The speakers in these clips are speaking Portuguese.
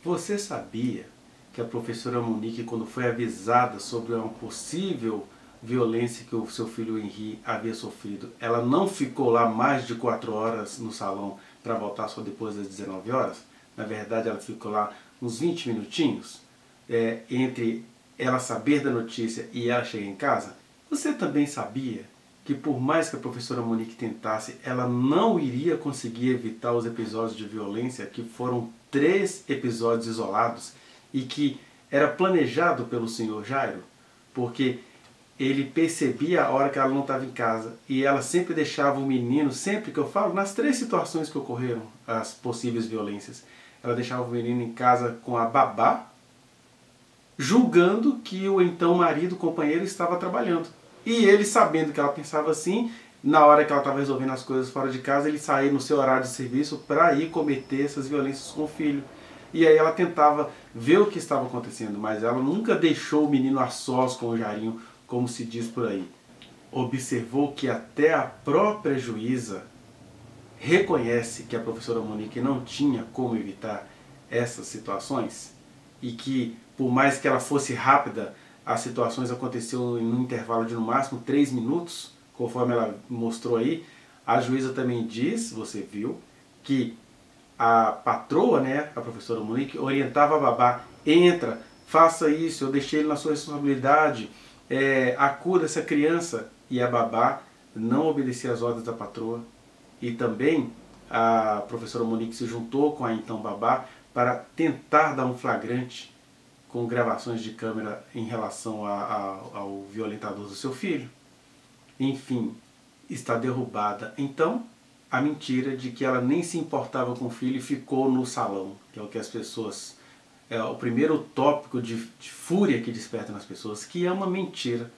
Você sabia que a professora Monique, quando foi avisada sobre uma possível violência que o seu filho Henri havia sofrido, ela não ficou lá mais de 4 horas no salão para voltar só depois das 19 horas? Na verdade, ela ficou lá uns 20 minutinhos, entre ela saber da notícia e ela chegar em casa. Você também sabia que por mais que a professora Monique tentasse, ela não iria conseguir evitar os episódios de violência, que foram 3 episódios isolados e que era planejado pelo senhor Jairo, porque ele percebia a hora que ela não estava em casa e ela sempre deixava o menino, sempre que eu falo, nas 3 situações que ocorreram, as possíveis violências, ela deixava o menino em casa com a babá, julgando que o então marido, companheiro, estava trabalhando. E ele, sabendo que ela pensava assim, na hora que ela estava resolvendo as coisas fora de casa, ele saía no seu horário de serviço para ir cometer essas violências com o filho. E aí ela tentava ver o que estava acontecendo, mas ela nunca deixou o menino a sós com o Jairinho, como se diz por aí. Observou que até a própria juíza reconhece que a professora Monique não tinha como evitar essas situações e que, por mais que ela fosse rápida, as situações aconteceram em um intervalo de no máximo 3 minutos, conforme ela mostrou aí. A juíza também diz, você viu, que a patroa, né, a professora Monique, orientava a babá: entra, faça isso, eu deixei ele na sua responsabilidade, acuda essa criança. E a babá não obedecia às ordens da patroa. E também a professora Monique se juntou com a então babá para tentar dar um flagrante com gravações de câmera em relação ao violentador do seu filho. Enfim, está derrubada então a mentira de que ela nem se importava com o filho e ficou no salão, que é o que as pessoas... é o primeiro tópico de fúria que desperta nas pessoas, que é uma mentira,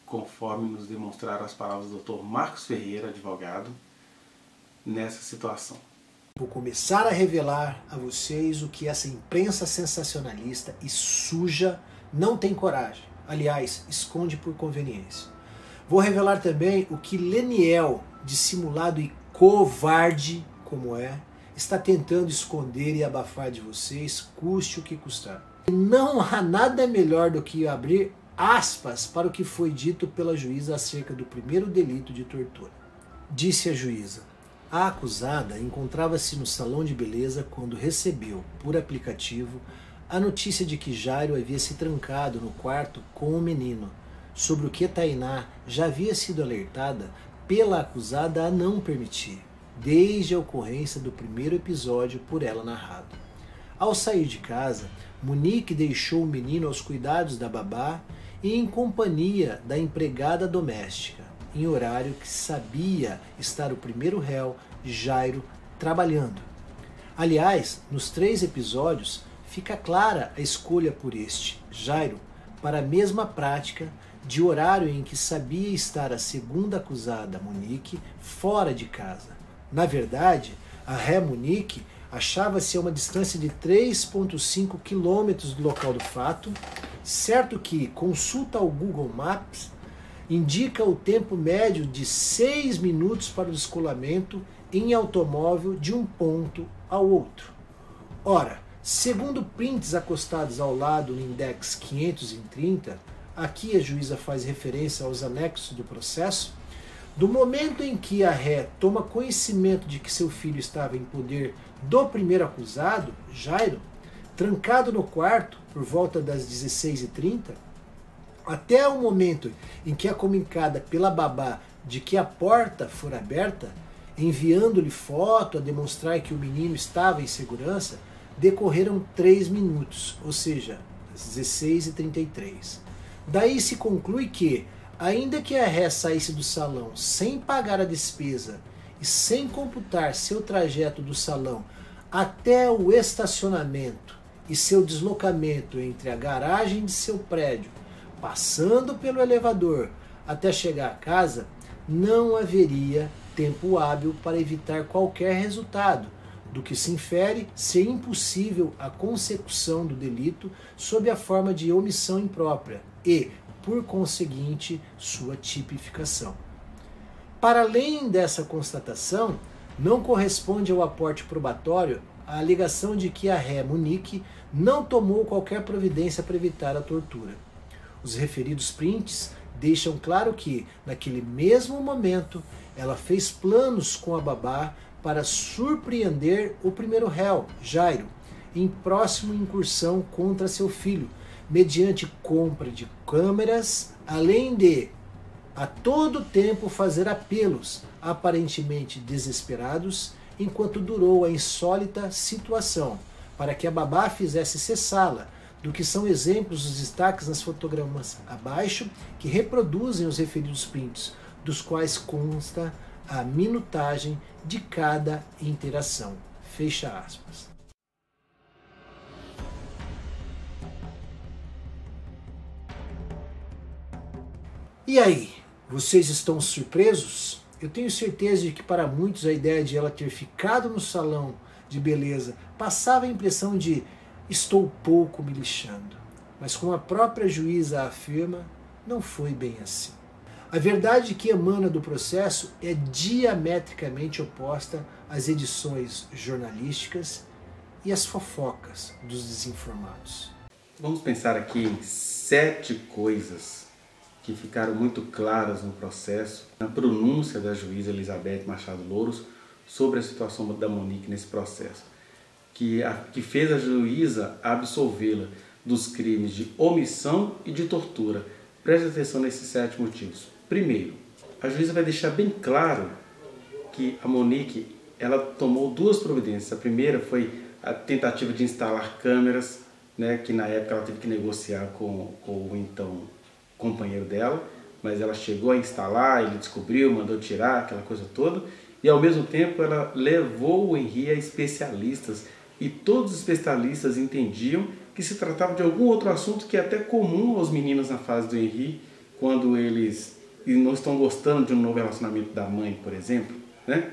conforme nos demonstraram as palavras do Dr. Marcos Ferreira, advogado, nessa situação. Vou começar a revelar a vocês o que essa imprensa sensacionalista e suja não tem coragem. Aliás, esconde por conveniência. Vou revelar também o que Leniel, dissimulado e covarde como está tentando esconder e abafar de vocês, custe o que custar. Não há nada melhor do que abrir aspas para o que foi dito pela juíza acerca do primeiro delito de tortura. Disse a juíza: a acusada encontrava-se no salão de beleza quando recebeu, por aplicativo, a notícia de que Jairo havia se trancado no quarto com o menino, sobre o que Tainá já havia sido alertada pela acusada a não permitir, desde a ocorrência do primeiro episódio por ela narrado. Ao sair de casa, Monique deixou o menino aos cuidados da babá e em companhia da empregada doméstica, em horário que sabia estar o primeiro réu, Jairo, trabalhando. Aliás, nos 3 episódios, fica clara a escolha por este, Jairo, para a mesma prática de horário em que sabia estar a segunda acusada, Monique, fora de casa. Na verdade, a ré Monique achava-se a uma distância de 3,5 quilômetros do local do fato, certo que consulta ao Google Maps indica o tempo médio de 6 minutos para o descolamento em automóvel de um ponto ao outro. Ora, segundo prints acostados ao lado no index 530, aqui a juíza faz referência aos anexos do processo, do momento em que a ré toma conhecimento de que seu filho estava em poder do primeiro acusado, Jairo, trancado no quarto por volta das 16h30, até o momento em que é comunicada pela babá de que a porta for aberta, enviando-lhe foto a demonstrar que o menino estava em segurança, decorreram 3 minutos, ou seja, às 16h33. Daí se conclui que, ainda que a ré saísse do salão sem pagar a despesa e sem computar seu trajeto do salão até o estacionamento e seu deslocamento entre a garagem de seu prédio, passando pelo elevador até chegar a casa, não haveria tempo hábil para evitar qualquer resultado, do que se infere ser impossível a consecução do delito sob a forma de omissão imprópria e, por conseguinte, sua tipificação. Para além dessa constatação, não corresponde ao aporte probatório a alegação de que a ré Monique não tomou qualquer providência para evitar a tortura. Os referidos prints deixam claro que, naquele mesmo momento, ela fez planos com a babá para surpreender o primeiro réu, Jairo, em próxima incursão contra seu filho, mediante compra de câmeras, além de, a todo tempo, fazer apelos, aparentemente desesperados, enquanto durou a insólita situação, para que a babá fizesse cessá-la, do que são exemplos os destaques nas fotogramas abaixo, que reproduzem os referidos prints, dos quais consta a minutagem de cada interação. Fecha aspas. E aí, vocês estão surpresos? Eu tenho certeza de que para muitos a ideia de ela ter ficado no salão de beleza passava a impressão de estou pouco me lixando. Mas como a própria juíza afirma, não foi bem assim. A verdade que emana do processo é diametricamente oposta às edições jornalísticas e às fofocas dos desinformados. Vamos pensar aqui em 7 coisas que ficaram muito claras no processo, na pronúncia da juíza Elizabeth Machado Louros sobre a situação da Monique nesse processo, que fez a juíza absolvê-la dos crimes de omissão e de tortura. Preste atenção nesses 7 motivos. Primeiro, a juíza vai deixar bem claro que a Monique ela tomou 2 providências. A primeira foi a tentativa de instalar câmeras, né, que na época ela teve que negociar com o então companheiro dela, mas ela chegou a instalar, ele descobriu, mandou tirar, aquela coisa toda, e ao mesmo tempo ela levou o Henri a especialistas, e todos os especialistas entendiam que se tratava de algum outro assunto que é até comum aos meninos na fase do Henri, quando eles não estão gostando de um novo relacionamento da mãe, por exemplo, né?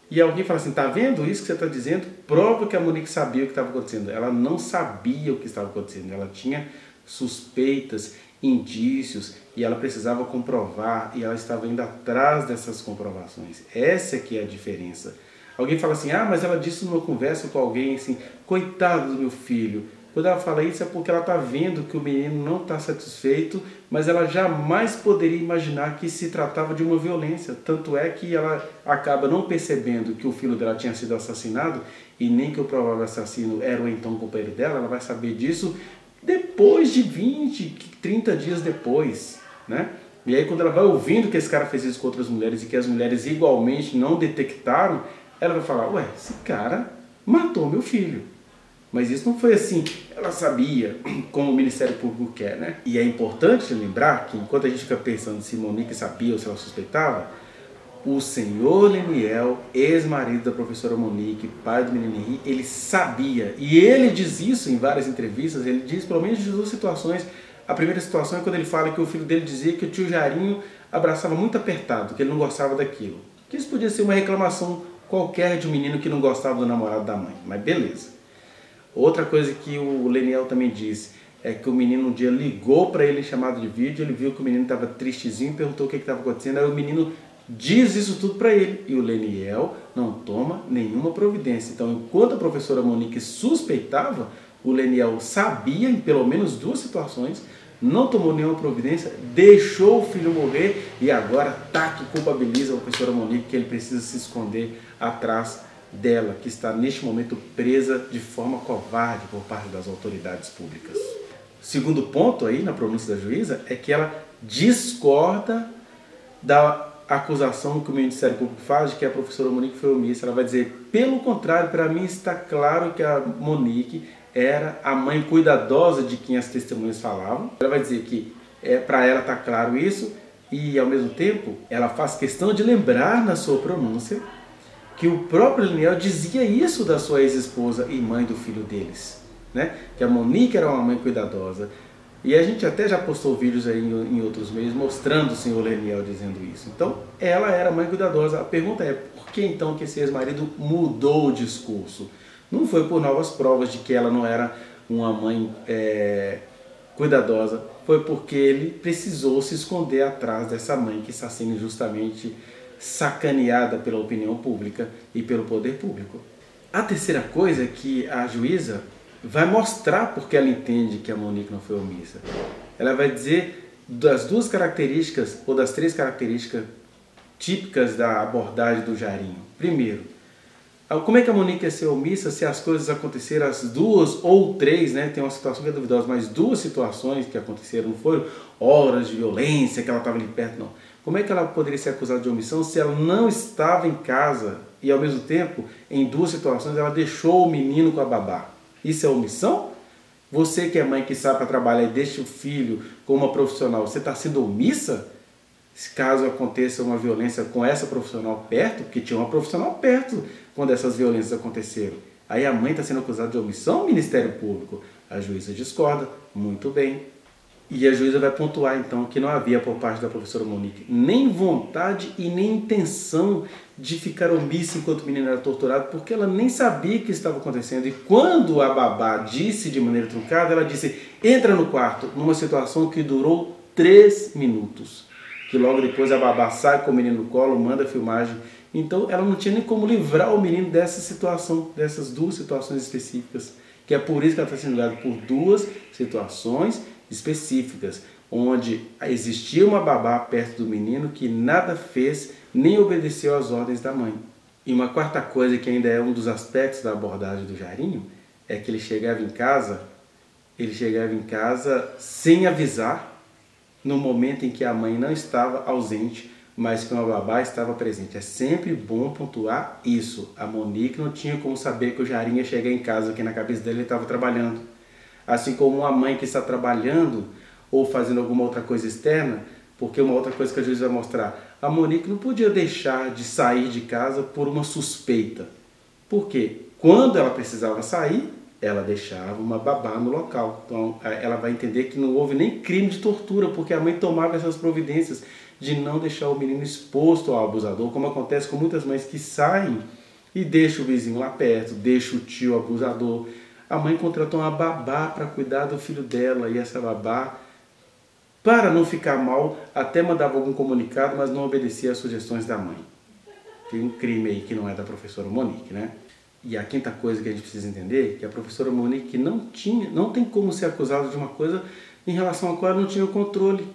E alguém fala assim, tá vendo isso que você está dizendo? Prova que a Monique sabia o que estava acontecendo. Ela não sabia o que estava acontecendo, ela tinha suspeitas, indícios, e ela precisava comprovar, e ela estava indo atrás dessas comprovações. Essa é que é a diferença. Alguém fala assim, mas ela disse numa conversa com alguém assim, coitado do meu filho. Quando ela fala isso é porque ela está vendo que o menino não está satisfeito, mas ela jamais poderia imaginar que se tratava de uma violência. Tanto é que ela acaba não percebendo que o filho dela tinha sido assassinado e nem que o provável assassino era o então companheiro dela. Ela vai saber disso depois de 20, 30 dias depois, né? E aí quando ela vai ouvindo que esse cara fez isso com outras mulheres e que as mulheres igualmente não detectaram, ela vai falar, ué, esse cara matou meu filho. Mas isso não foi assim, ela sabia, como o Ministério Público quer, né? E é importante lembrar que enquanto a gente fica pensando se Monique sabia ou se ela suspeitava, o senhor Leniel, ex-marido da professora Monique, pai do menino Henri, ele sabia. E ele diz isso em várias entrevistas, ele diz pelo menos de 2 situações. A primeira situação é quando ele fala que o filho dele dizia que o tio Jairinho abraçava muito apertado, que ele não gostava daquilo. Que isso podia ser uma reclamação qualquer de um menino que não gostava do namorado da mãe, mas beleza. Outra coisa que o Leniel também disse é que o menino um dia ligou para ele em chamada de vídeo, ele viu que o menino estava tristezinho, perguntou o que estava acontecendo, aí o menino diz isso tudo para ele e o Leniel não toma nenhuma providência. Então, enquanto a professora Monique suspeitava, o Leniel sabia em pelo menos 2 situações, não tomou nenhuma providência, deixou o filho morrer e agora que culpabiliza a professora Monique que ele precisa se esconder atrás dela, que está neste momento presa de forma covarde por parte das autoridades públicas. Segundo ponto aí na pronúncia da juíza é que ela discorda da acusação que o Ministério Público faz de que a professora Monique foi omissa. Ela vai dizer, pelo contrário, para mim está claro que a Monique era a mãe cuidadosa de quem as testemunhas falavam. Ela vai dizer que para ela está claro isso e, ao mesmo tempo, ela faz questão de lembrar na sua pronúncia que o próprio Leniel dizia isso da sua ex-esposa e mãe do filho deles, né? Que a Monique era uma mãe cuidadosa. E a gente até já postou vídeos aí em outros meios mostrando o senhor Leniel dizendo isso. Então, ela era mãe cuidadosa. A pergunta é, por que então que esse ex-marido mudou o discurso? Não foi por novas provas de que ela não era uma mãe cuidadosa, foi porque ele precisou se esconder atrás dessa mãe que está sendo justamente sacaneada pela opinião pública e pelo poder público. A terceira coisa é que a juíza vai mostrar porque ela entende que a Monique não foi omissa. Ela vai dizer das duas características, ou das três características típicas da abordagem do Jairinho. Primeiro, como é que a Monique ia ser omissa se as coisas aconteceram, as duas ou três, né? Tem uma situação que é duvidosa, mas duas situações que aconteceram, não foram horas de violência, que ela estava ali perto, não. Como é que ela poderia ser acusada de omissão se ela não estava em casa e, ao mesmo tempo, em duas situações, ela deixou o menino com a babá? Isso é omissão? Você que é mãe que sai para trabalhar e deixa o filho com uma profissional, você está sendo omissa? Caso aconteça uma violência com essa profissional perto, porque tinha uma profissional perto quando essas violências aconteceram. Aí a mãe está sendo acusada de omissão, Ministério Público. A juíza discorda, muito bem. E a juíza vai pontuar então que não havia por parte da professora Monique nem vontade e nem intenção de ficar omissa enquanto o menino era torturado, porque ela nem sabia o que estava acontecendo. E quando a babá disse de maneira truncada, ela disse: entra no quarto, numa situação que durou 3 minutos. Que logo depois a babá sai com o menino no colo, manda a filmagem. Então ela não tinha nem como livrar o menino dessa situação, dessas duas situações específicas. Que é por isso que ela está sendo julgada por duas situações específicas, onde existia uma babá perto do menino que nada fez, nem obedeceu às ordens da mãe. E uma quarta coisa que ainda é um dos aspectos da abordagem do Jairinho, é que ele chegava em casa sem avisar, no momento em que a mãe não estava ausente, mas que uma babá estava presente. É sempre bom pontuar isso. A Monique não tinha como saber que o Jairinho ia chegar em casa, porque na cabeça dele ele estava trabalhando. Assim como uma mãe que está trabalhando ou fazendo alguma outra coisa externa, porque uma outra coisa que a juíza vai mostrar, a Monique não podia deixar de sair de casa por uma suspeita. Por quê? Quando ela precisava sair, ela deixava uma babá no local. Então ela vai entender que não houve nem crime de tortura, porque a mãe tomava essas providências de não deixar o menino exposto ao abusador, como acontece com muitas mães que saem e deixam o vizinho lá perto, deixam o tio abusador. A mãe contratou uma babá para cuidar do filho dela, e essa babá, para não ficar mal, até mandava algum comunicado, mas não obedecia às sugestões da mãe. Tem um crime aí que não é da professora Monique, né? E a quinta coisa que a gente precisa entender é que a professora Monique não tem como ser acusada de uma coisa em relação à qual ela não tinha controle.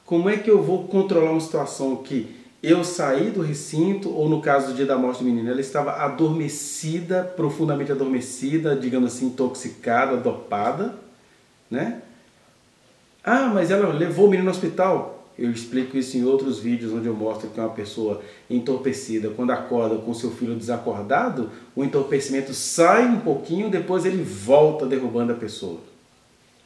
Como é que eu vou controlar uma situação que eu saí do recinto, ou no caso do dia da morte do menino, ela estava adormecida, profundamente adormecida, digamos assim, intoxicada, dopada, né? Ah, mas ela levou o menino no hospital. Eu explico isso em outros vídeos onde eu mostro que uma pessoa entorpecida, quando acorda com seu filho desacordado, o entorpecimento sai um pouquinho, depois ele volta derrubando a pessoa.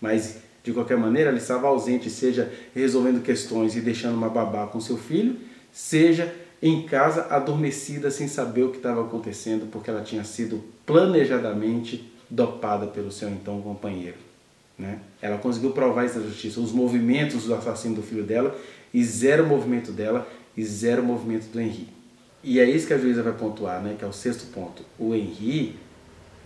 Mas, de qualquer maneira, ela estava ausente, seja resolvendo questões e deixando uma babá com seu filho, seja em casa adormecida sem saber o que estava acontecendo, porque ela tinha sido planejadamente dopada pelo seu então companheiro, né? Ela conseguiu provar isso na justiça, os movimentos do assassino do filho dela, e zero movimento dela, e zero movimento do Henri. E é isso que a juíza vai pontuar, né? Que é o sexto ponto. O Henri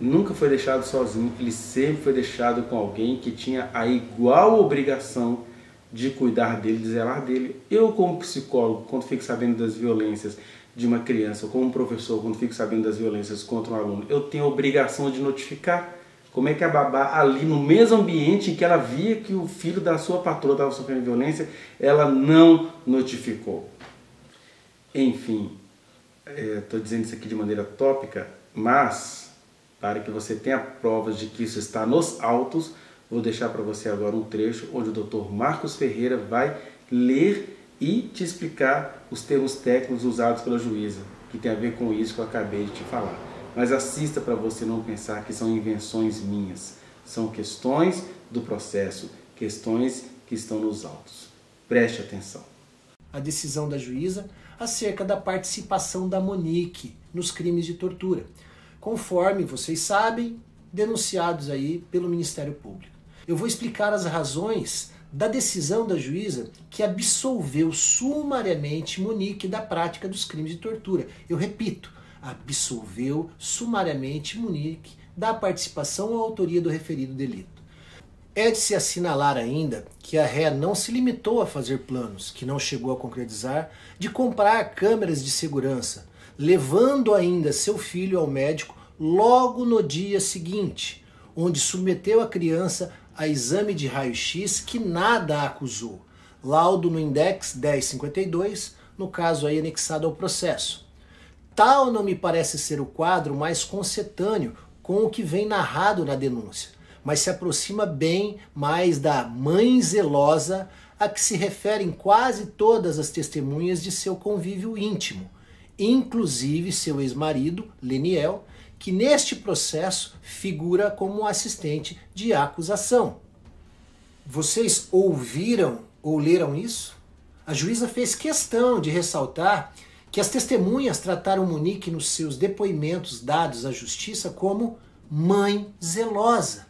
nunca foi deixado sozinho, ele sempre foi deixado com alguém que tinha a igual obrigação de cuidar dele, de zelar dele. Eu, como psicólogo, quando fico sabendo das violências de uma criança, como professor, quando fico sabendo das violências contra um aluno, eu tenho a obrigação de notificar. Como é que a babá, ali no mesmo ambiente em que ela via que o filho da sua patroa estava sofrendo violência, ela não notificou? Enfim, estou dizendo isso aqui de maneira tópica, mas para que você tenha provas de que isso está nos autos, vou deixar para você agora um trecho onde o Dr. Marcos Ferreira vai ler e te explicar os termos técnicos usados pela juíza, que tem a ver com isso que eu acabei de te falar. Mas assista para você não pensar que são invenções minhas. São questões do processo, questões que estão nos autos. Preste atenção. A decisão da juíza acerca da participação da Monique nos crimes de tortura, conforme vocês sabem, denunciados aí pelo Ministério Público. Eu vou explicar as razões da decisão da juíza que absolveu sumariamente Monique da prática dos crimes de tortura. Eu repito, absolveu sumariamente Monique da participação ou autoria do referido delito. É de se assinalar ainda que a ré não se limitou a fazer planos, que não chegou a concretizar, de comprar câmeras de segurança, levando ainda seu filho ao médico logo no dia seguinte, onde submeteu a criança a exame de raio-x que nada acusou. Laudo no Index 1052, no caso aí anexado ao processo. Tal não me parece ser o quadro mais concetâneo com o que vem narrado na denúncia, mas se aproxima bem mais da mãe zelosa a que se referem quase todas as testemunhas de seu convívio íntimo, inclusive seu ex-marido, Leniel, que neste processo figura como assistente de acusação. Vocês ouviram ou leram isso? A juíza fez questão de ressaltar que as testemunhas trataram Monique nos seus depoimentos dados à justiça como mãe zelosa.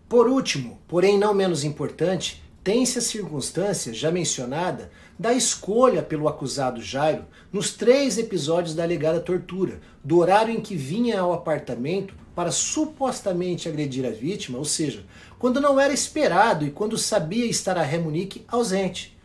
Por último, porém não menos importante, tem-se a circunstância já mencionada da escolha pelo acusado Jairo nos 3 episódios da alegada tortura, do horário em que vinha ao apartamento para supostamente agredir a vítima, ou seja, quando não era esperado e quando sabia estar a ré Monique ausente.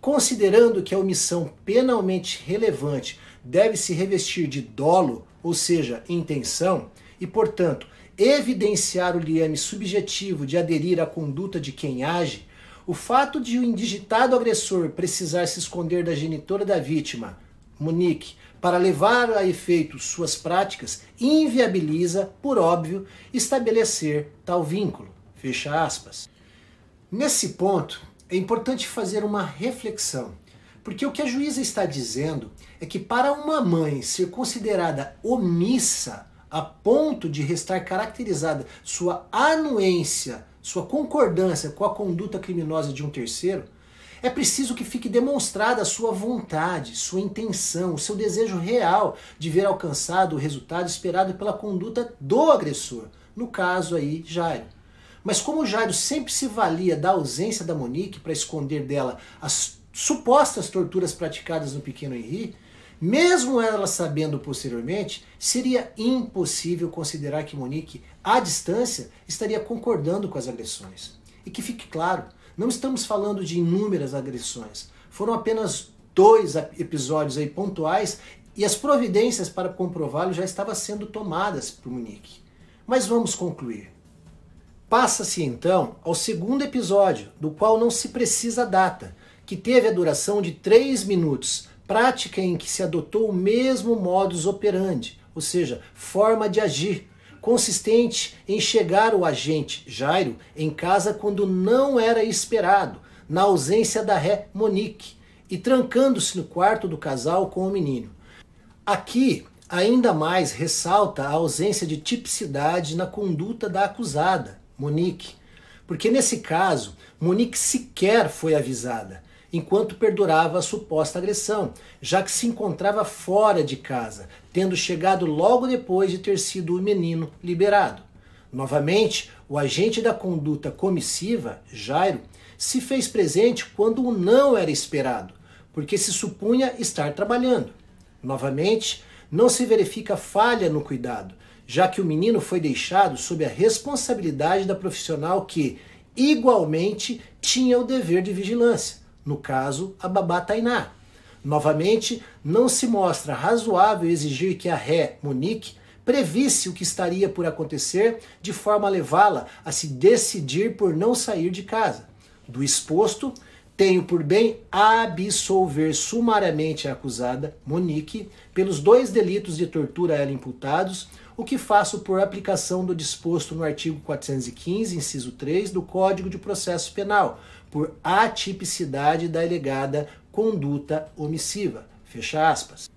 Considerando que a omissão penalmente relevante deve se revestir de dolo, ou seja, intenção, e portanto evidenciar o liame subjetivo de aderir à conduta de quem age, o fato de o indigitado agressor precisar se esconder da genitora da vítima, Monique, para levar a efeito suas práticas, inviabiliza, por óbvio, estabelecer tal vínculo. Fecha aspas. Nesse ponto, é importante fazer uma reflexão, porque o que a juíza está dizendo é que para uma mãe ser considerada omissa a ponto de restar caracterizada sua anuência, sua concordância com a conduta criminosa de um terceiro, é preciso que fique demonstrada a sua vontade, sua intenção, o seu desejo real de ver alcançado o resultado esperado pela conduta do agressor, no caso aí, Jairo. Mas como Jairo sempre se valia da ausência da Monique para esconder dela as supostas torturas praticadas no pequeno Henri, mesmo ela sabendo posteriormente, seria impossível considerar que Monique, à distância, estaria concordando com as agressões. E que fique claro, não estamos falando de inúmeras agressões. Foram apenas 2 episódios aí pontuais e as providências para comprová-lo já estavam sendo tomadas por Monique. Mas vamos concluir. Passa-se então ao segundo episódio, do qual não se precisa data, que teve a duração de 3 minutos, prática em que se adotou o mesmo modus operandi, ou seja, forma de agir, consistente em chegar o agente, Jairo, em casa quando não era esperado, na ausência da ré Monique, e trancando-se no quarto do casal com o menino. Aqui, ainda mais ressalta a ausência de tipicidade na conduta da acusada, Monique, porque nesse caso, Monique sequer foi avisada, enquanto perdurava a suposta agressão, já que se encontrava fora de casa, tendo chegado logo depois de ter sido o menino liberado. Novamente, o agente da conduta comissiva, Jairo, se fez presente quando o não era esperado, porque se supunha estar trabalhando. Novamente, não se verifica falha no cuidado, já que o menino foi deixado sob a responsabilidade da profissional que, igualmente, tinha o dever de vigilância. No caso, a babá Tainá. Novamente, não se mostra razoável exigir que a ré Monique previsse o que estaria por acontecer de forma a levá-la a se decidir por não sair de casa. Do exposto, tenho por bem absolver sumariamente a acusada, Monique, pelos 2 delitos de tortura a ela imputados, o que faço por aplicação do disposto no artigo 415, inciso 3, do Código de Processo Penal, por atipicidade da alegada conduta omissiva. Fecha aspas.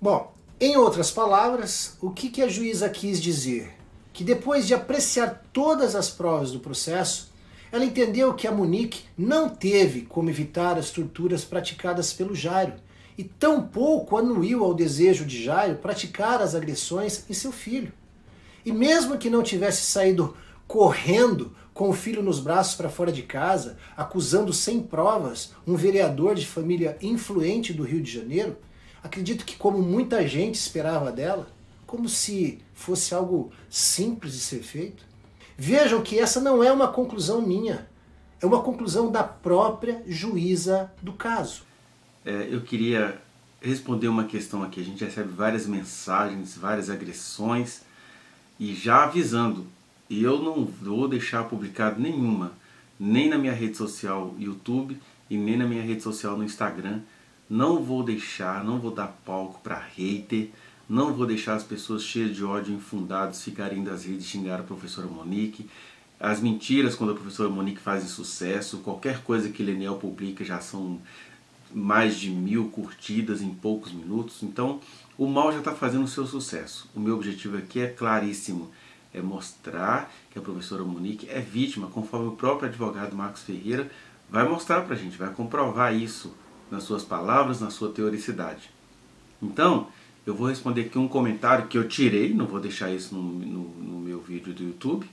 Bom, em outras palavras, o que a juíza quis dizer? Que depois de apreciar todas as provas do processo, ela entendeu que a Monique não teve como evitar as torturas praticadas pelo Jairo, e tampouco anuiu ao desejo de Jairo praticar as agressões em seu filho. E mesmo que não tivesse saído correndo com o filho nos braços para fora de casa, acusando sem provas um vereador de família influente do Rio de Janeiro, acredito que, como muita gente esperava dela, como se fosse algo simples de ser feito. Vejam que essa não é uma conclusão minha, é uma conclusão da própria juíza do caso. Eu queria responder uma questão aqui. A gente recebe várias mensagens, várias agressões, e já avisando, eu não vou deixar publicado nenhuma, nem na minha rede social YouTube e nem na minha rede social no Instagram. Não vou deixar, não vou dar palco para hater, não vou deixar as pessoas cheias de ódio infundados ficarem das redes xingar a professora Monique. As mentiras quando a professora Monique faz sucesso, qualquer coisa que Leniel publica já são mais de 1000 curtidas em poucos minutos. Então o mal já está fazendo o seu sucesso. O meu objetivo aqui é claríssimo, é mostrar que a professora Monique é vítima, conforme o próprio advogado Marcos Ferreira vai mostrar pra gente, vai comprovar isso nas suas palavras, na sua teoricidade. Então, eu vou responder aqui um comentário que eu tirei, não vou deixar isso no meu vídeo do YouTube,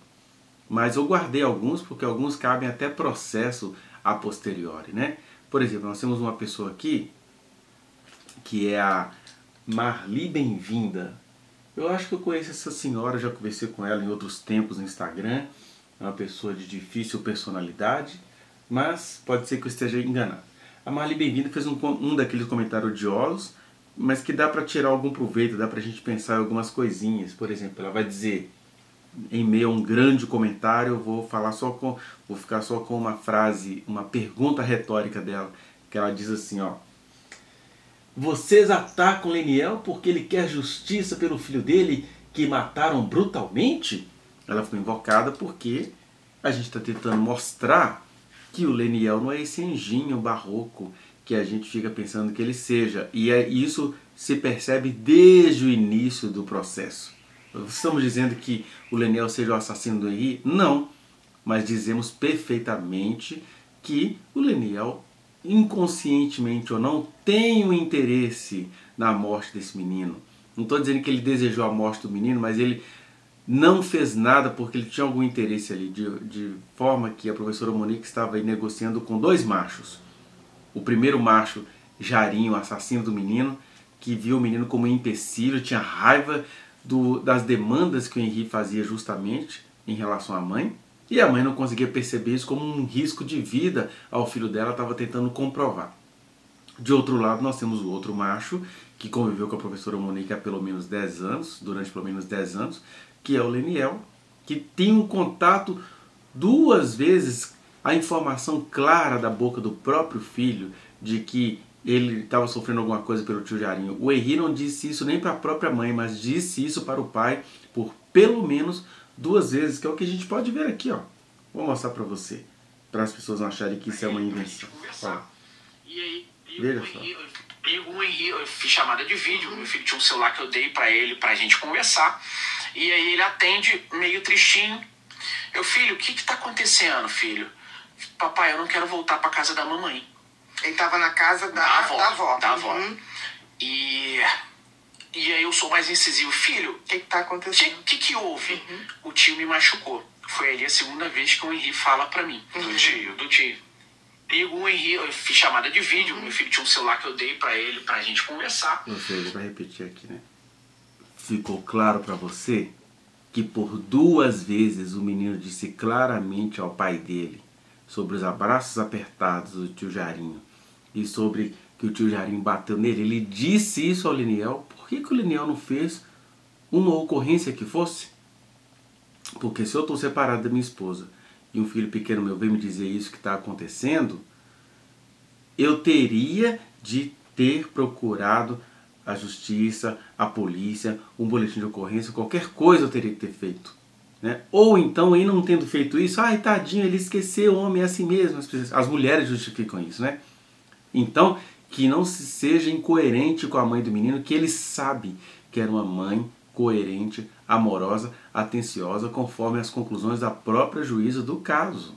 mas eu guardei alguns, porque alguns cabem até processo a posteriori, né? Por exemplo, nós temos uma pessoa aqui, que é a Marli Bem-vinda. Eu acho que eu conheço essa senhora, já conversei com ela em outros tempos no Instagram. É uma pessoa de difícil personalidade, mas pode ser que eu esteja enganado. A Marli Bem-vinda fez um daqueles comentários odiosos, mas que dá para tirar algum proveito, dá para a gente pensar em algumas coisinhas. Por exemplo, ela vai dizer, em meio a um grande comentário, eu vou ficar só com uma frase, uma pergunta retórica dela, que ela diz assim, ó: vocês atacam Leniel porque ele quer justiça pelo filho dele que mataram brutalmente? Ela foi invocada porque a gente está tentando mostrar que o Leniel não é esse anjinho barroco que a gente fica pensando que ele seja. E isso se percebe desde o início do processo. Estamos dizendo que o Leniel seja o assassino do Henri? Não. Mas dizemos perfeitamente que o Leniel, inconscientemente ou não, tem um interesse na morte desse menino. Não estou dizendo que ele desejou a morte do menino, mas ele não fez nada porque ele tinha algum interesse ali, de forma que a professora Monique estava aí negociando com 2 machos. O primeiro macho, Jarinho, assassino do menino, que viu o menino como um empecilho, tinha raiva das demandas que o Henri fazia justamente em relação à mãe, e a mãe não conseguia perceber isso como um risco de vida ao filho dela, estava tentando comprovar. De outro lado, nós temos o outro macho, que conviveu com a professora Monique há pelo menos 10 anos, durante pelo menos 10 anos, que é o Leniel, que tem um contato 2 vezes, a informação clara da boca do próprio filho de que ele estava sofrendo alguma coisa pelo tio Jarinho. O Henri não disse isso nem para a própria mãe, mas disse isso para o pai por pelo menos 2 vezes, que é o que a gente pode ver aqui, ó. Vou mostrar para você, para as pessoas não acharem que isso é uma invenção. E aí, veja só. O Henri, eu fiz chamada de vídeo, meu filho tinha um celular que eu dei para ele, pra gente conversar, e aí ele atende meio tristinho. Eu, filho, o que tá acontecendo, filho? Papai, eu não quero voltar pra casa da mamãe. Ele tava na casa da avó. Da avó. E aí eu sou mais incisivo. Filho, O que tá acontecendo? o que houve? O tio me machucou. Foi ali a 2ª vez que o Henri fala pra mim. Do tio. E o Henri, eu fiz chamada de vídeo, meu filho tinha um celular que eu dei pra ele, pra gente conversar. Ou seja, vai repetir aqui, né? Ficou claro pra você que por 2 vezes o menino disse claramente ao pai dele sobre os abraços apertados do tio Jarinho e sobre que o tio Jarinho bateu nele. Ele disse isso ao Leniel. Por que o Leniel não fez uma ocorrência que fosse? Porque se eu estou separado da minha esposa e um filho pequeno meu vem me dizer isso que está acontecendo, eu teria de ter procurado a justiça, a polícia, um boletim de ocorrência, qualquer coisa eu teria que ter feito. Né? Ou então, aí não tendo feito isso, ai tadinho, ele esqueceu, o homem é assim mesmo. As mulheres justificam isso, né? Então, que não seja incoerente com a mãe do menino, que ele sabe que era uma mãe coerente, amorosa, atenciosa, conforme as conclusões da própria juíza do caso.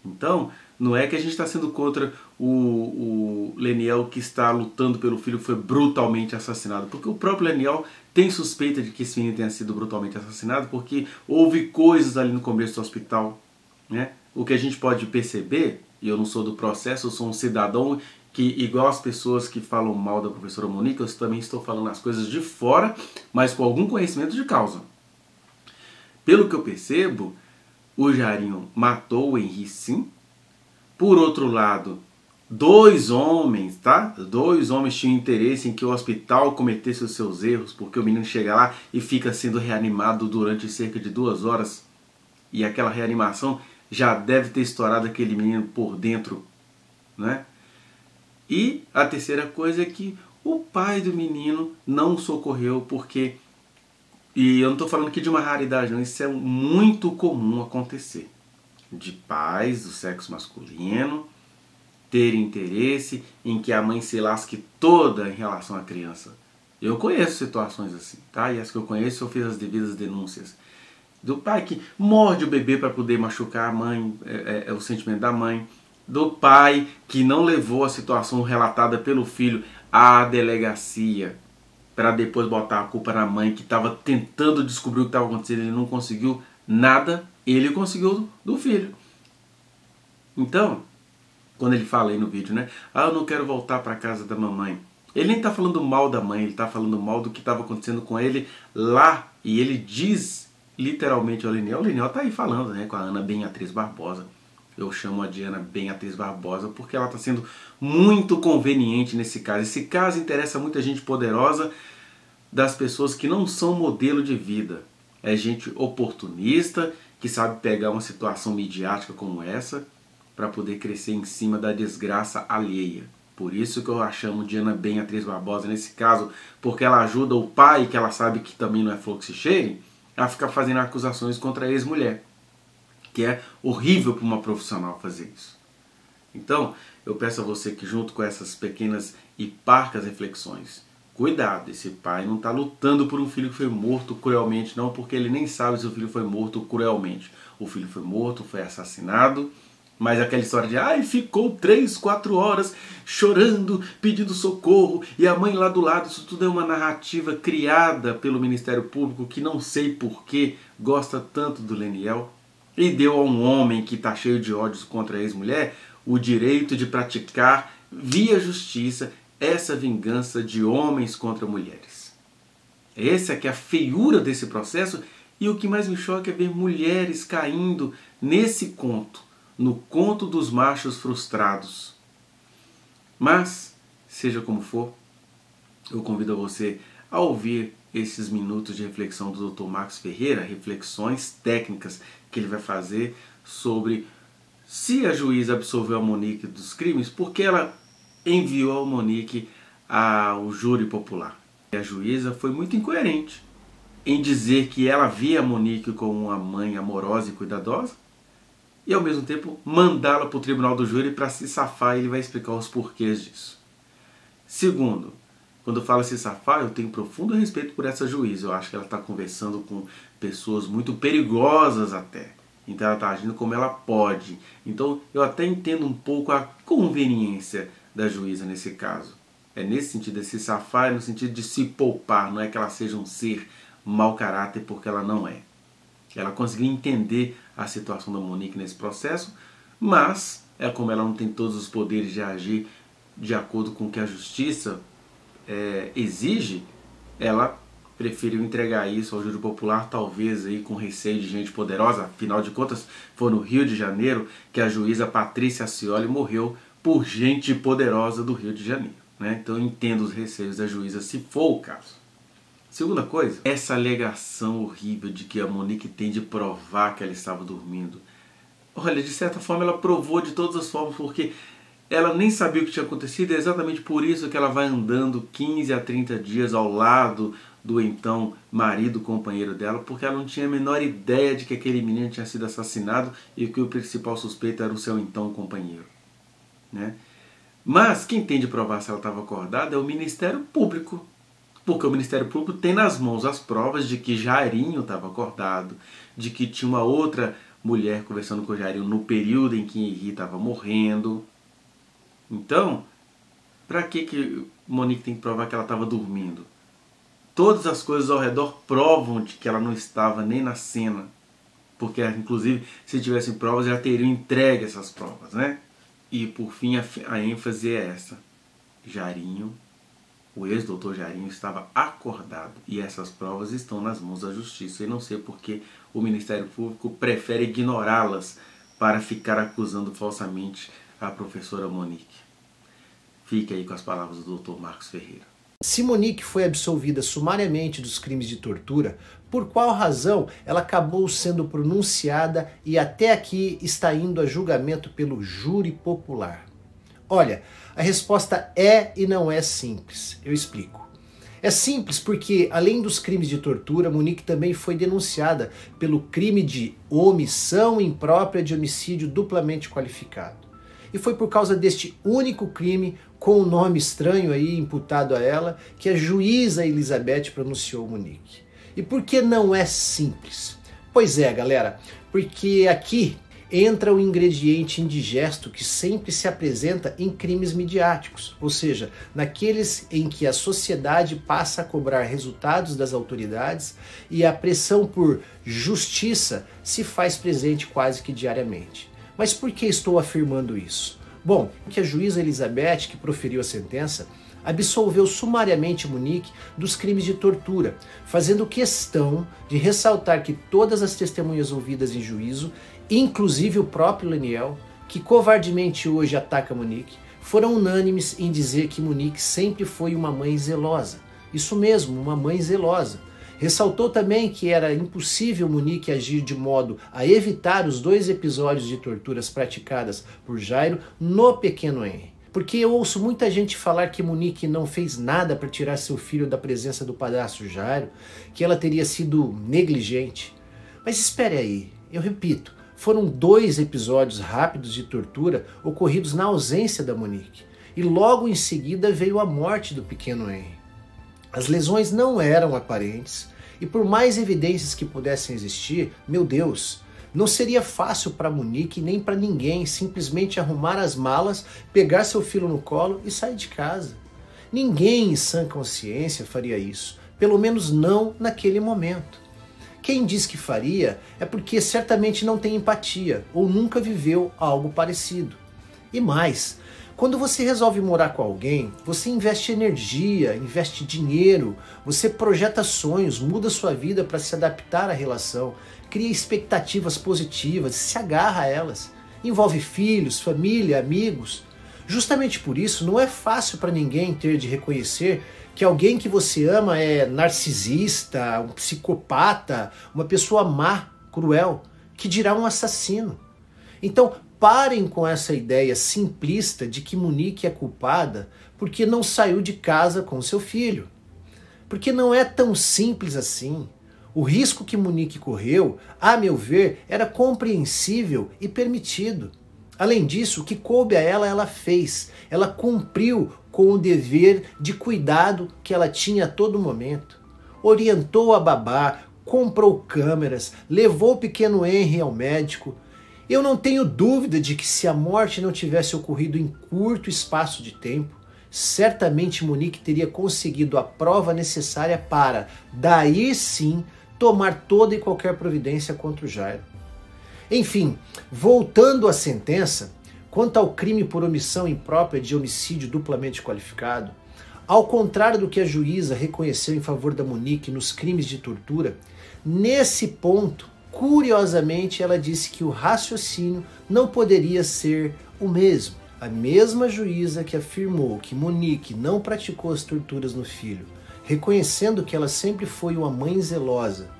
Então, não é que a gente está sendo contra o Leniel que está lutando pelo filho que foi brutalmente assassinado, porque o próprio Leniel tem suspeita de que esse menino tenha sido brutalmente assassinado, porque houve coisas ali no começo do hospital, né? O que a gente pode perceber, e eu não sou do processo, eu sou um cidadão que, igual as pessoas que falam mal da professora Monique, eu também estou falando as coisas de fora, mas com algum conhecimento de causa. Pelo que eu percebo, o Jarinho matou o Henri, sim. Por outro lado, 2 homens, tá? 2 homens tinham interesse em que o hospital cometesse os seus erros, porque o menino chega lá e fica sendo reanimado durante cerca de 2 horas. E aquela reanimação já deve ter estourado aquele menino por dentro, né? E a terceira coisa é que o pai do menino não o socorreu porque... E eu não estou falando aqui de uma raridade, não. Isso é muito comum acontecer. De pais do sexo masculino ter interesse em que a mãe se lasque toda em relação à criança. Eu conheço situações assim, tá? E as que eu conheço eu fiz as devidas denúncias. Do pai que morde o bebê para poder machucar a mãe, é o sentimento da mãe. Do pai que não levou a situação relatada pelo filho à delegacia para depois botar a culpa na mãe que estava tentando descobrir o que estava acontecendo e ele não conseguiu nada, ele conseguiu do filho. Então, quando ele fala aí no vídeo, né? Ah, eu não quero voltar para casa da mamãe. Ele nem está falando mal da mãe, ele está falando mal do que estava acontecendo com ele lá. E ele diz literalmente ao Leniel. O Leniel está aí falando, né, com a Ana Beatriz Barbosa. Eu chamo a de Ana Beatriz Barbosa porque ela está sendo muito conveniente nesse caso. Esse caso interessa muita gente poderosa, das pessoas que não são modelo de vida. É gente oportunista, que sabe pegar uma situação midiática como essa para poder crescer em cima da desgraça alheia. Por isso que eu a chamo de Ana Beatriz Barbosa nesse caso, porque ela ajuda o pai, que ela sabe que também não é flor que se cheire, a ficar fazendo acusações contra a ex-mulher. Que é horrível para uma profissional fazer isso. Então, eu peço a você que junto com essas pequenas e parcas reflexões, cuidado, esse pai não está lutando por um filho que foi morto cruelmente, não, porque ele nem sabe se o filho foi morto cruelmente. O filho foi morto, foi assassinado, mas aquela história de ai, ficou 3, 4 horas chorando, pedindo socorro, e a mãe lá do lado, isso tudo é uma narrativa criada pelo Ministério Público, que não sei porquê gosta tanto do Leniel, e deu a um homem que está cheio de ódios contra a ex-mulher o direito de praticar, via justiça, essa vingança de homens contra mulheres. Essa é que é a feiura desse processo, e o que mais me choca é ver mulheres caindo nesse conto, no conto dos machos frustrados. Mas, seja como for, eu convido a você a ouvir esses minutos de reflexão do Dr. Marcos Ferreira, reflexões técnicas que ele vai fazer sobre se a juíza absolveu a Monique dos crimes, porque ela enviou a Monique ao júri popular. E a juíza foi muito incoerente em dizer que ela via a Monique como uma mãe amorosa e cuidadosa e ao mesmo tempo mandá-la para o tribunal do júri para se safar, e ele vai explicar os porquês disso. Segundo, quando eu falo se safar, eu tenho profundo respeito por essa juíza. Eu acho que ela está conversando com pessoas muito perigosas até. Então ela está agindo como ela pode. Então eu até entendo um pouco a conveniência da juíza nesse caso. É nesse sentido de se safar, é no sentido de se poupar. Não é que ela seja um ser mau caráter, porque ela não é. Ela conseguiu entender a situação da Monique nesse processo, mas é como ela não tem todos os poderes de agir de acordo com o que a justiça exige, ela preferiu entregar isso ao júri popular, talvez aí com receio de gente poderosa. Afinal de contas, foi no Rio de Janeiro que a juíza Patrícia Acioli morreu por gente poderosa do Rio de Janeiro, né? Então eu entendo os receios da juíza, se for o caso. Segunda coisa, essa alegação horrível de que a Monique tem de provar que ela estava dormindo. Olha, de certa forma ela provou de todas as formas, porque ela nem sabia o que tinha acontecido, é exatamente por isso que ela vai andando 15 a 30 dias ao lado do então marido, companheiro dela, porque ela não tinha a menor ideia de que aquele menino tinha sido assassinado e que o principal suspeito era o seu então companheiro, né? Mas quem tem de provar se ela estava acordada é o Ministério Público, porque o Ministério Público tem nas mãos as provas de que Jairinho estava acordado, de que tinha uma outra mulher conversando com o Jairinho no período em que Henri estava morrendo. Então, para que Monique tem que provar que ela estava dormindo? Todas as coisas ao redor provam de que ela não estava nem na cena. Porque, inclusive, se tivessem provas, já teriam entregue essas provas, né? E, por fim, a ênfase é essa. Jairinho, o ex-doutor Jairinho, estava acordado. E essas provas estão nas mãos da justiça. E não sei porque o Ministério Público prefere ignorá-las para ficar acusando falsamente a professora Monique. Fique aí com as palavras do Dr. Marcos Ferreira. Se Monique foi absolvida sumariamente dos crimes de tortura, por qual razão ela acabou sendo pronunciada e até aqui está indo a julgamento pelo júri popular? Olha, a resposta é e não é simples. Eu explico. É simples porque, além dos crimes de tortura, Monique também foi denunciada pelo crime de omissão imprópria de homicídio duplamente qualificado. E foi por causa deste único crime, com um nome estranho aí imputado a ela, que a juíza Elizabeth pronunciou Monique. E por que não é simples? Pois é, galera, porque aqui entra o ingrediente indigesto que sempre se apresenta em crimes midiáticos, ou seja, naqueles em que a sociedade passa a cobrar resultados das autoridades e a pressão por justiça se faz presente quase que diariamente. Mas por que estou afirmando isso? Bom, porque a juíza Elizabeth, que proferiu a sentença, absolveu sumariamente Monique dos crimes de tortura, fazendo questão de ressaltar que todas as testemunhas ouvidas em juízo, inclusive o próprio Leniel, que covardemente hoje ataca Monique, foram unânimes em dizer que Monique sempre foi uma mãe zelosa. Isso mesmo, uma mãe zelosa. Ressaltou também que era impossível Monique agir de modo a evitar os 2 episódios de torturas praticadas por Jairo no pequeno Henry. Porque eu ouço muita gente falar que Monique não fez nada para tirar seu filho da presença do padrasto Jairo, que ela teria sido negligente. Mas espere aí, eu repito, foram 2 episódios rápidos de tortura ocorridos na ausência da Monique. E logo em seguida veio a morte do pequeno Henry. As lesões não eram aparentes e por mais evidências que pudessem existir, meu Deus, não seria fácil para Monique nem para ninguém simplesmente arrumar as malas, pegar seu filho no colo e sair de casa. Ninguém em sã consciência faria isso, pelo menos não naquele momento. Quem diz que faria é porque certamente não tem empatia ou nunca viveu algo parecido. E mais, quando você resolve morar com alguém, você investe energia, investe dinheiro, você projeta sonhos, muda sua vida para se adaptar à relação, cria expectativas positivas, se agarra a elas, envolve filhos, família, amigos. Justamente por isso, não é fácil para ninguém ter de reconhecer que alguém que você ama é narcisista, um psicopata, uma pessoa má, cruel, que dirá um assassino. Então, parem com essa ideia simplista de que Monique é culpada porque não saiu de casa com seu filho. Porque não é tão simples assim. O risco que Monique correu, a meu ver, era compreensível e permitido. Além disso, o que coube a ela, ela fez. Ela cumpriu com o dever de cuidado que ela tinha a todo momento. Orientou a babá, comprou câmeras, levou o pequeno Henry ao médico. Eu não tenho dúvida de que se a morte não tivesse ocorrido em curto espaço de tempo, certamente Monique teria conseguido a prova necessária para, daí sim, tomar toda e qualquer providência contra o Jairo. Enfim, voltando à sentença, quanto ao crime por omissão imprópria de homicídio duplamente qualificado, ao contrário do que a juíza reconheceu em favor da Monique nos crimes de tortura, nesse ponto, curiosamente, ela disse que o raciocínio não poderia ser o mesmo. A mesma juíza que afirmou que Monique não praticou as torturas no filho, reconhecendo que ela sempre foi uma mãe zelosa,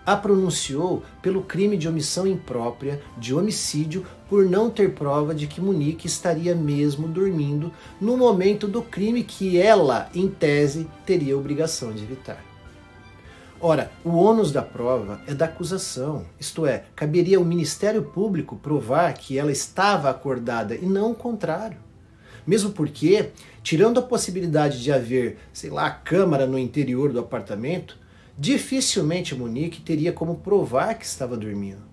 a pronunciou pelo crime de omissão imprópria de homicídio por não ter prova de que Monique estaria mesmo dormindo no momento do crime que ela, em tese, teria obrigação de evitar. Ora, o ônus da prova é da acusação, isto é, caberia ao Ministério Público provar que ela estava acordada e não o contrário. Mesmo porque, tirando a possibilidade de haver, câmara no interior do apartamento, dificilmente Monique teria como provar que estava dormindo.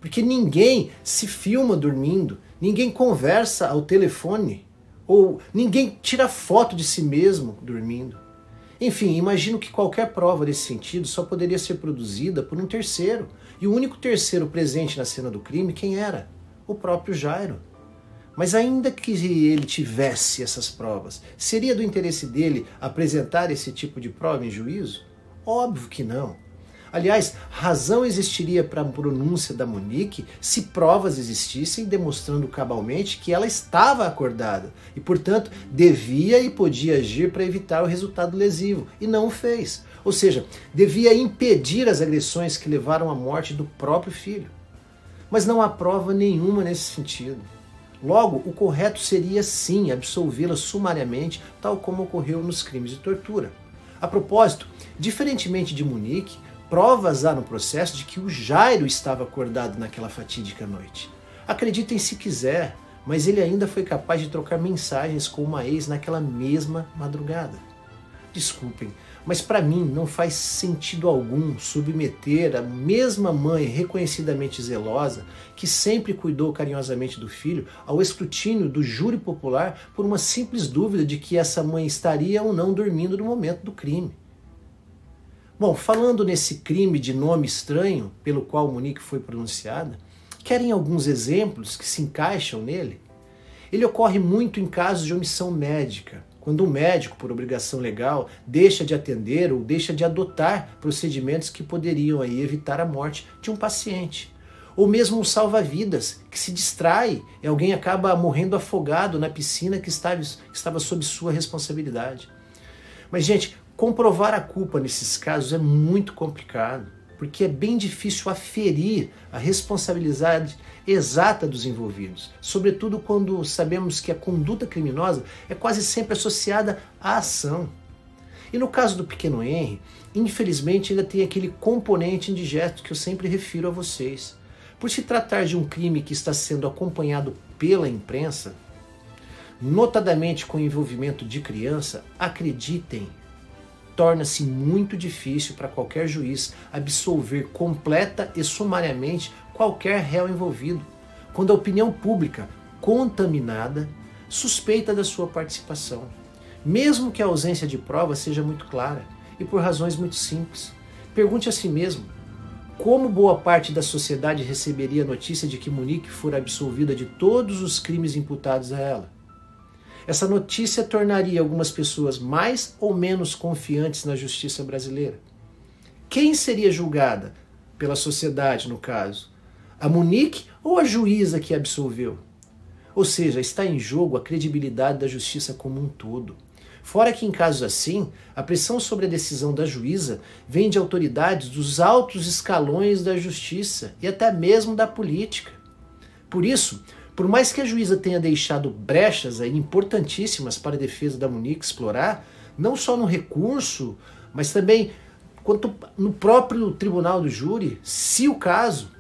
Porque ninguém se filma dormindo, ninguém conversa ao telefone, ou ninguém tira foto de si mesmo dormindo. Enfim, imagino que qualquer prova desse sentido só poderia ser produzida por um terceiro. E o único terceiro presente na cena do crime, quem era? O próprio Jairo. Mas ainda que ele tivesse essas provas, seria do interesse dele apresentar esse tipo de prova em juízo? Óbvio que não. Aliás, razão existiria para a pronúncia da Monique se provas existissem demonstrando cabalmente que ela estava acordada e, portanto, devia e podia agir para evitar o resultado lesivo, e não o fez. Ou seja, devia impedir as agressões que levaram à morte do próprio filho. Mas não há prova nenhuma nesse sentido. Logo, o correto seria sim absolvê-la sumariamente, tal como ocorreu nos crimes de tortura. A propósito, diferentemente de Monique, provas há no processo de que o Jairo estava acordado naquela fatídica noite. Acreditem se quiser, mas ele ainda foi capaz de trocar mensagens com uma ex naquela mesma madrugada. Desculpem, mas para mim não faz sentido algum submeter a mesma mãe reconhecidamente zelosa, que sempre cuidou carinhosamente do filho, ao escrutínio do júri popular por uma simples dúvida de que essa mãe estaria ou não dormindo no momento do crime. Bom, falando nesse crime de nome estranho pelo qual Monique foi pronunciada, querem alguns exemplos que se encaixam nele? Ele ocorre muito em casos de omissão médica, quando um médico, por obrigação legal, deixa de atender ou deixa de adotar procedimentos que poderiam aí evitar a morte de um paciente. Ou mesmo um salva-vidas, que se distrai e alguém acaba morrendo afogado na piscina que estava sob sua responsabilidade. Mas, gente, comprovar a culpa nesses casos é muito complicado, porque é bem difícil aferir a responsabilidade exata dos envolvidos, sobretudo quando sabemos que a conduta criminosa é quase sempre associada à ação. E no caso do pequeno Henry, infelizmente ainda tem aquele componente indigesto que eu sempre refiro a vocês. Por se tratar de um crime que está sendo acompanhado pela imprensa, notadamente com o envolvimento de criança, acreditem, torna-se muito difícil para qualquer juiz absolver completa e sumariamente qualquer réu envolvido, quando a opinião pública, contaminada, suspeita da sua participação, mesmo que a ausência de prova seja muito clara, e por razões muito simples. Pergunte a si mesmo, como boa parte da sociedade receberia a notícia de que Monique fora absolvida de todos os crimes imputados a ela? Essa notícia tornaria algumas pessoas mais ou menos confiantes na justiça brasileira. Quem seria julgada pela sociedade, no caso? A Monique ou a juíza que a absolveu? Ou seja, está em jogo a credibilidade da justiça como um todo. Fora que, em casos assim, a pressão sobre a decisão da juíza vem de autoridades dos altos escalões da justiça e até mesmo da política. Por isso, por mais que a juíza tenha deixado brechas aí importantíssimas para a defesa da Monique explorar, não só no recurso, mas também quanto no próprio tribunal do júri, se o caso,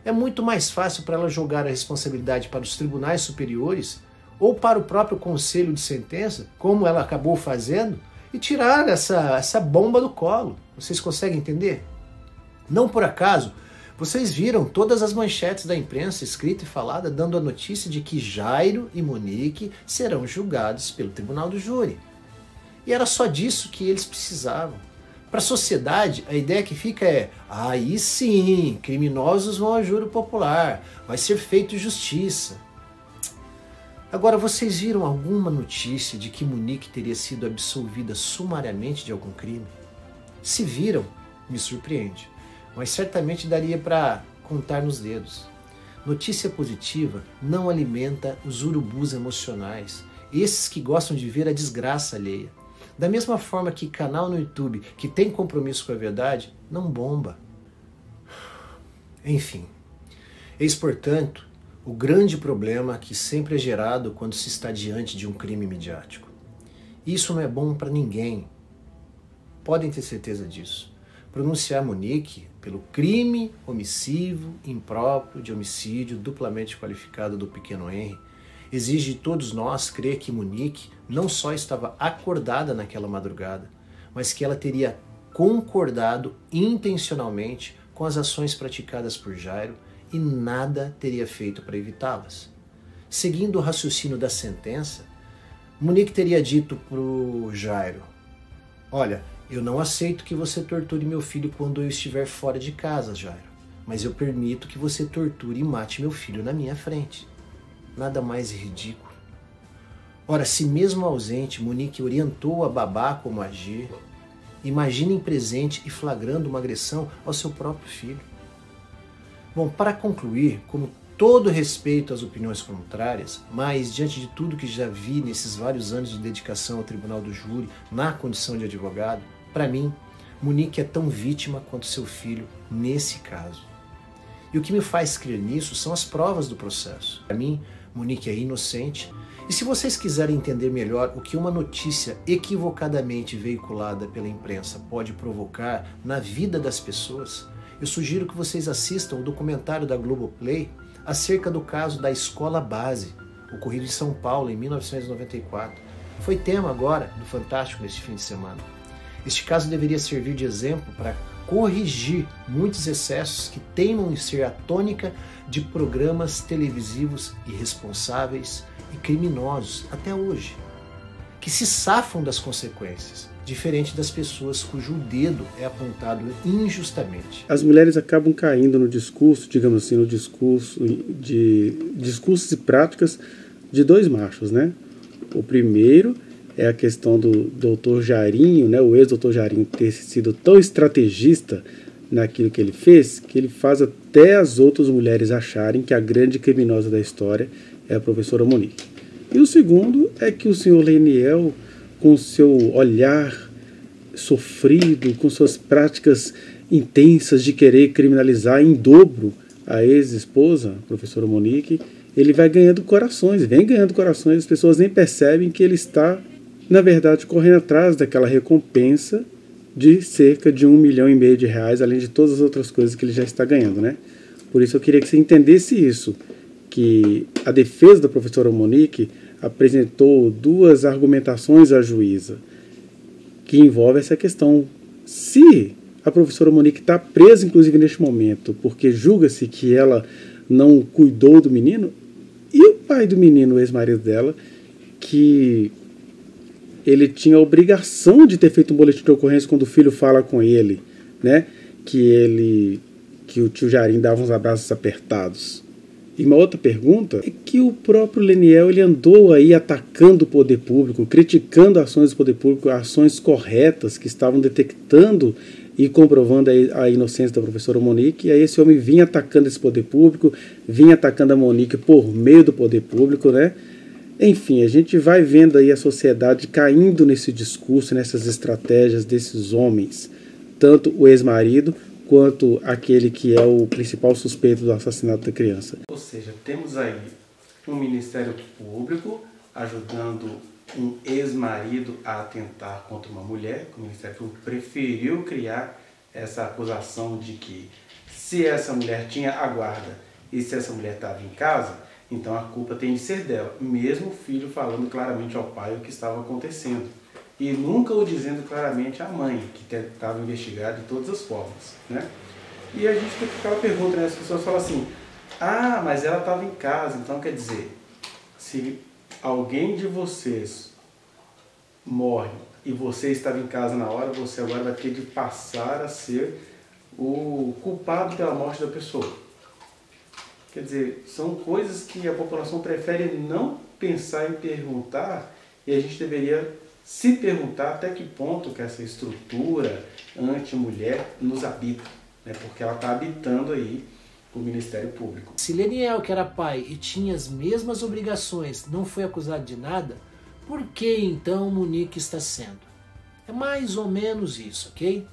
é muito mais fácil para ela jogar a responsabilidade para os tribunais superiores ou para o próprio conselho de sentença, como ela acabou fazendo, e tirar essa bomba do colo. Vocês conseguem entender? Não por acaso, vocês viram todas as manchetes da imprensa, escrita e falada, dando a notícia de que Jairo e Monique serão julgados pelo tribunal do júri. E era só disso que eles precisavam. Para a sociedade, a ideia que fica é: aí sim, criminosos vão a júri popular, vai ser feito justiça. Agora, vocês viram alguma notícia de que Monique teria sido absolvida sumariamente de algum crime? Se viram, me surpreende, mas certamente daria para contar nos dedos. Notícia positiva não alimenta os urubus emocionais, esses que gostam de ver a desgraça alheia. Da mesma forma que canal no YouTube que tem compromisso com a verdade, não bomba. Enfim, eis, portanto, o grande problema que sempre é gerado quando se está diante de um crime midiático. Isso não é bom para ninguém. Podem ter certeza disso. Pronunciar Monique pelo crime omissivo, impróprio de homicídio duplamente qualificado do pequeno Henry exige de todos nós crer que Monique não só estava acordada naquela madrugada, mas que ela teria concordado intencionalmente com as ações praticadas por Jairo e nada teria feito para evitá-las. Seguindo o raciocínio da sentença, Monique teria dito para o Jairo: olha, eu não aceito que você torture meu filho quando eu estiver fora de casa, Jairo, mas eu permito que você torture e mate meu filho na minha frente. Nada mais ridículo. Ora, se mesmo ausente, Monique orientou a babá como agir, Imaginem presente e flagrando uma agressão ao seu próprio filho. Bom, para concluir, como todo respeito às opiniões contrárias, mas diante de tudo que já vi nesses vários anos de dedicação ao tribunal do júri, na condição de advogado, para mim, Monique é tão vítima quanto seu filho nesse caso. E o que me faz crer nisso são as provas do processo. Para mim, Monique é inocente. E se vocês quiserem entender melhor o que uma notícia equivocadamente veiculada pela imprensa pode provocar na vida das pessoas, eu sugiro que vocês assistam o documentário da Globoplay acerca do caso da Escola Base, ocorrido em São Paulo em 1994. Foi tema agora do Fantástico neste fim de semana. Este caso deveria servir de exemplo para corrigir muitos excessos que teimam em ser a tônica de programas televisivos irresponsáveis e criminosos até hoje, que se safam das consequências, diferente das pessoas cujo dedo é apontado injustamente. As mulheres acabam caindo no discurso, digamos assim, no discursos e práticas de dois machos, né? O primeiro é a questão do doutor Jarinho, né, o ex-doutor Jarinho ter sido tão estrategista naquilo que ele fez, que ele faz até as outras mulheres acharem que a grande criminosa da história é a professora Monique. E o segundo é que o senhor Leniel, com seu olhar sofrido, com suas práticas intensas de querer criminalizar em dobro a ex-esposa, a professora Monique, ele vai ganhando corações, vem ganhando corações, as pessoas nem percebem que ele está, na verdade, correndo atrás daquela recompensa de cerca de R$1,5 milhão, além de todas as outras coisas que ele já está ganhando, né? Por isso eu queria que você entendesse isso, que a defesa da professora Monique apresentou duas argumentações à juíza, que envolve essa questão. Se a professora Monique está presa, inclusive, neste momento, porque julga-se que ela não cuidou do menino, e o pai do menino, o ex-marido dela, que ele tinha a obrigação de ter feito um boletim de ocorrência quando o filho fala com ele, né? Que o tio Jarim dava uns abraços apertados. E uma outra pergunta é que o próprio Leniel ele andou aí atacando o poder público, criticando ações do poder público, ações corretas que estavam detectando e comprovando a inocência da professora Monique, e aí esse homem vinha atacando esse poder público, vinha atacando a Monique por meio do poder público, né? Enfim, a gente vai vendo aí a sociedade caindo nesse discurso, nessas estratégias desses homens, tanto o ex-marido quanto aquele que é o principal suspeito do assassinato da criança. Ou seja, temos aí um Ministério Público ajudando um ex-marido a atentar contra uma mulher. O Ministério Público preferiu criar essa acusação de que se essa mulher tinha a guarda e se essa mulher estava em casa, então a culpa tem de ser dela, mesmo o filho falando claramente ao pai o que estava acontecendo. E nunca o dizendo claramente à mãe, que tentava investigar de todas as formas, né? E a gente tem aquela pergunta, né? As pessoas falam assim, ah, mas ela estava em casa, então quer dizer, se alguém de vocês morre e você estava em casa na hora, você agora vai ter de passar a ser o culpado pela morte da pessoa. Quer dizer, são coisas que a população prefere não pensar em perguntar, e a gente deveria se perguntar até que ponto que essa estrutura anti-mulher nos habita, né? Porque ela está habitando aí o Ministério Público. Se Leniel, que era pai e tinha as mesmas obrigações, não foi acusado de nada, por que então Monique está sendo? É mais ou menos isso, ok?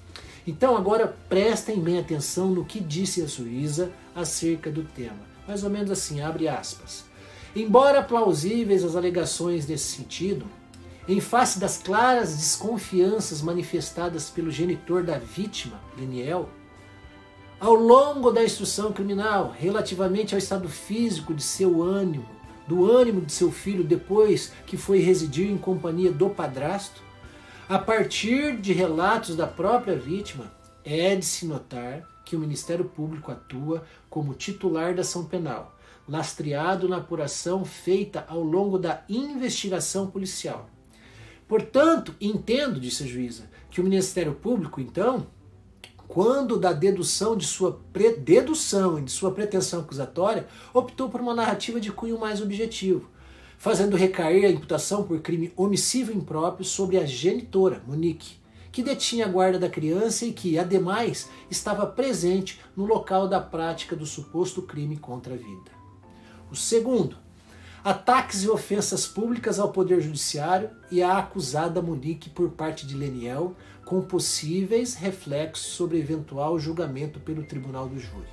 Então agora prestem bem atenção no que disse a juíza acerca do tema. Mais ou menos assim, abre aspas. Embora plausíveis as alegações nesse sentido, em face das claras desconfianças manifestadas pelo genitor da vítima, Leniel, ao longo da instrução criminal, relativamente ao estado físico de seu ânimo, do ânimo de seu filho depois que foi residir em companhia do padrasto, a partir de relatos da própria vítima, é de se notar que o Ministério Público atua como titular da ação penal, lastreado na apuração feita ao longo da investigação policial. Portanto, entendo, disse a juíza, que o Ministério Público, então, quando da dedução e de sua pretensão acusatória, optou por uma narrativa de cunho mais objetivo, fazendo recair a imputação por crime omissivo impróprio sobre a genitora, Monique, que detinha a guarda da criança e que, ademais, estava presente no local da prática do suposto crime contra a vida. O segundo, ataques e ofensas públicas ao Poder Judiciário e à acusada Monique por parte de Leniel, com possíveis reflexos sobre eventual julgamento pelo Tribunal do Júri.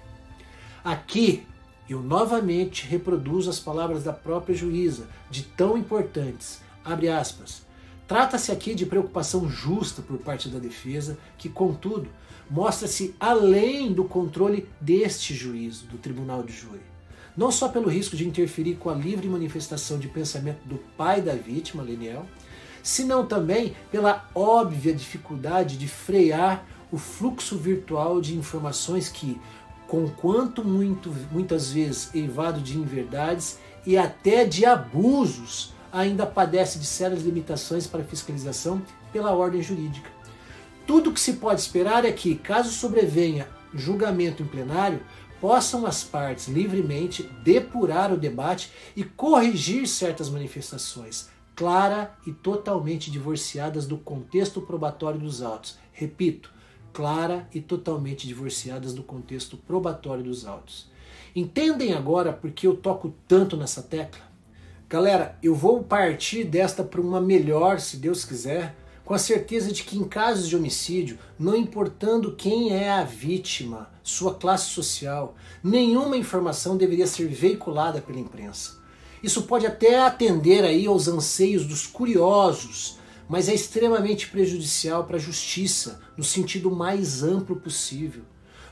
Aqui, eu novamente reproduzo as palavras da própria juíza, de tão importantes, abre aspas, trata-se aqui de preocupação justa por parte da defesa, que, contudo, mostra-se além do controle deste juízo, do Tribunal de Júri. Não só pelo risco de interferir com a livre manifestação de pensamento do pai da vítima, Leniel, senão também pela óbvia dificuldade de frear o fluxo virtual de informações que, conquanto muitas vezes eivado de inverdades e até de abusos, ainda padece de sérias limitações para fiscalização pela ordem jurídica. Tudo o que se pode esperar é que, caso sobrevenha julgamento em plenário, possam as partes livremente depurar o debate e corrigir certas manifestações, clara e totalmente divorciadas do contexto probatório dos autos. Repito, clara e totalmente divorciadas do contexto probatório dos autos. Entendem agora por que eu toco tanto nessa tecla? Galera, eu vou partir desta para uma melhor, se Deus quiser, com a certeza de que em casos de homicídio, não importando quem é a vítima, sua classe social, nenhuma informação deveria ser veiculada pela imprensa. Isso pode até atender aí aos anseios dos curiosos, mas é extremamente prejudicial para a justiça, no sentido mais amplo possível.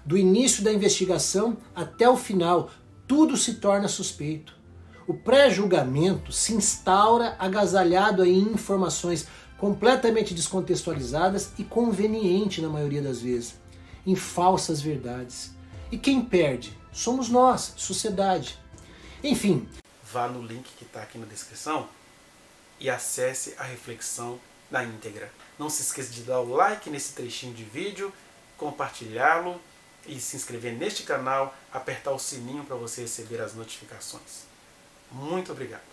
Do início da investigação até o final, tudo se torna suspeito. O pré-julgamento se instaura agasalhado em informações completamente descontextualizadas e conveniente na maioria das vezes, em falsas verdades. E quem perde? Somos nós, sociedade. Enfim. Vá no link que está aqui na descrição e acesse a reflexão na íntegra. Não se esqueça de dar o like nesse trechinho de vídeo, compartilhá-lo e se inscrever neste canal, apertar o sininho para você receber as notificações. Muito obrigado.